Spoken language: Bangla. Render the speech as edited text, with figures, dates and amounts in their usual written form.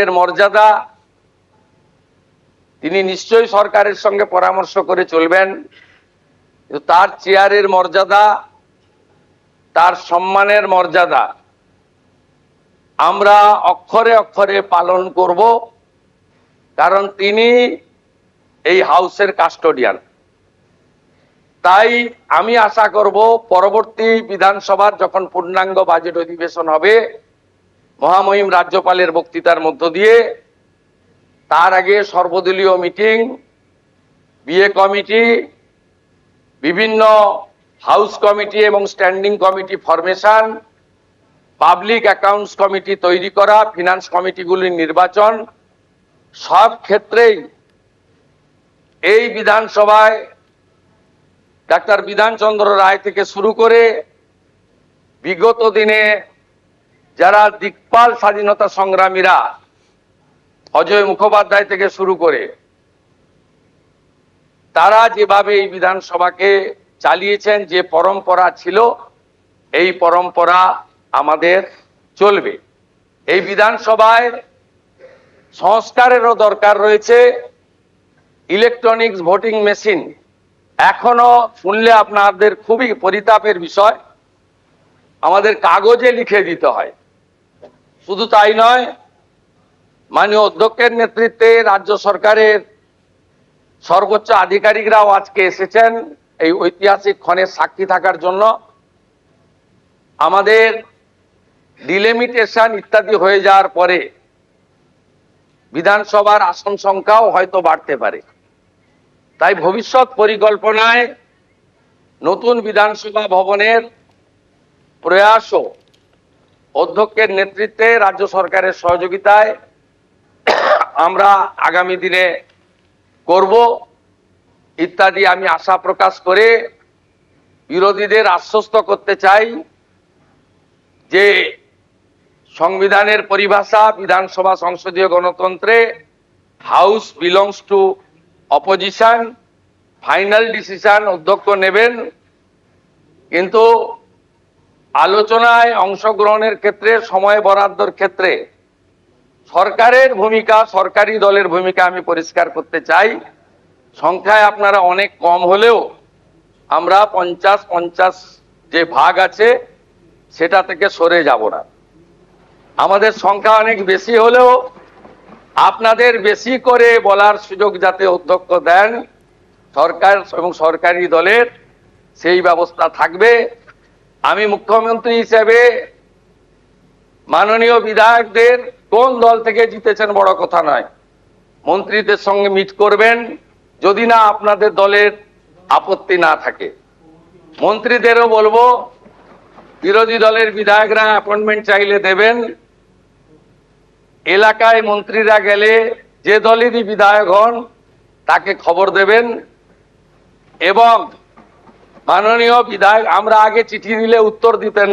এর মর্যাদা তিনি নিশ্চয়ই সরকারের সঙ্গে পরামর্শ করে চলবেন, তার চেয়ারের মর্যাদা, তার সম্মানের মর্যাদা আমরা অক্ষরে অক্ষরে পালন করব, কারণ তিনি এই হাউসের কাস্টোডিয়ান। তাই আমি আশা করব পরবর্তী বিধানসভার যখন পূর্ণাঙ্গ বাজেট অধিবেশন হবে মহামহিম রাজ্যপালের বক্তৃতার মধ্য দিয়ে, তার আগে সর্বদলীয় মিটিং, বিএ কমিটি, বিভিন্ন হাউস কমিটি এবং standing committee formation, public accounts committee তৈরি করা, ফিনান্স কমিটিগুলির নির্বাচন, সব ক্ষেত্রেই এই বিধানসভায় ডাক্তার বিধানচন্দ্র রায় থেকে শুরু করে বিগত দিনে যারা দিকপাল স্বাধীনতা সংগ্রামীরা অজয় মুখোপাধ্যায় থেকে শুরু করে তারা যেভাবে এই বিধানসভাকে চালিয়েছেন, যে পরম্পরা ছিল এই পরম্পরা আমাদের চলবে। এই বিধানসভায় সংস্কারেরও দরকার রয়েছে। ইলেকট্রনিক্স ভোটিং মেশিন এখনো শুনলে আপনাদের খুবই পরিতাপের বিষয়, আমাদের কাগজে লিখে দিতে হয়। শুধু তাই নয়, মাননীয় অধ্যক্ষের নেতৃত্বে রাজ্য সরকারের সর্বোচ্চ আধিকারিকরাও আজকে এসেছেন এই ঐতিহাসিক ক্ষণের সাক্ষী থাকার জন্য। আমাদের ডিলিমিটেশন ইত্যাদি হয়ে যাওয়ার পরে বিধানসভার আসন সংখ্যাও হয়তো বাড়তে পারে। তাই ভবিষ্যৎ পরিকল্পনায় নতুন বিধানসভা ভবনের প্রয়াসও অধ্যক্ষের নেতৃত্বে রাজ্য সরকারের সহযোগিতায় আমরা আগামী দিনে করব ইত্যাদি আমি আশা প্রকাশ করে বিরোধীদের আশ্বস্ত করতে চাই যে সংবিধানের পরিভাষা বিধানসভা সংসদীয় গণতন্ত্রে house belongs to opposition, final decision অধ্যক্ষ নেবেন, কিন্তু আলোচনায় অংশগ্রহণের ক্ষেত্রে, সময় বরাদ্দর ক্ষেত্রে সরকারের ভূমিকা, সরকারি দলের ভূমিকা আমি পরিষ্কার করতে চাই। সংখ্যায় আপনারা অনেক কম হলেও আমরা 50-50 যে ভাগ আছে সেটা থেকে সরে যাব না। আমাদের সংখ্যা অনেক বেশি হলেও আপনাদের বেশি করে বলার সুযোগ যাতে অধ্যক্ষ দেন সরকার এবং সরকারি দলের, সেই ব্যবস্থা থাকবে। আমি মুখ্যমন্ত্রী হিসেবে মাননীয় বিধায়কদের কোন দল থেকে জিতেছেন বড় কথা নয়, মন্ত্রীদের সঙ্গে মিট করবেন, যদি না আপনাদের দলের আপত্তি না থাকে। মন্ত্রীদেরও বলবো বিরোধী দলের বিধায়করা অ্যাপয়েন্টমেন্ট চাইলে দেবেন। এলাকায় মন্ত্রীরা গেলে যে দলেরই বিধায়ক হন তাকে খবর দেবেন। এবং মাননীয় বিধায়ক, আমরা আগে চিঠি দিলে উত্তর দিতেন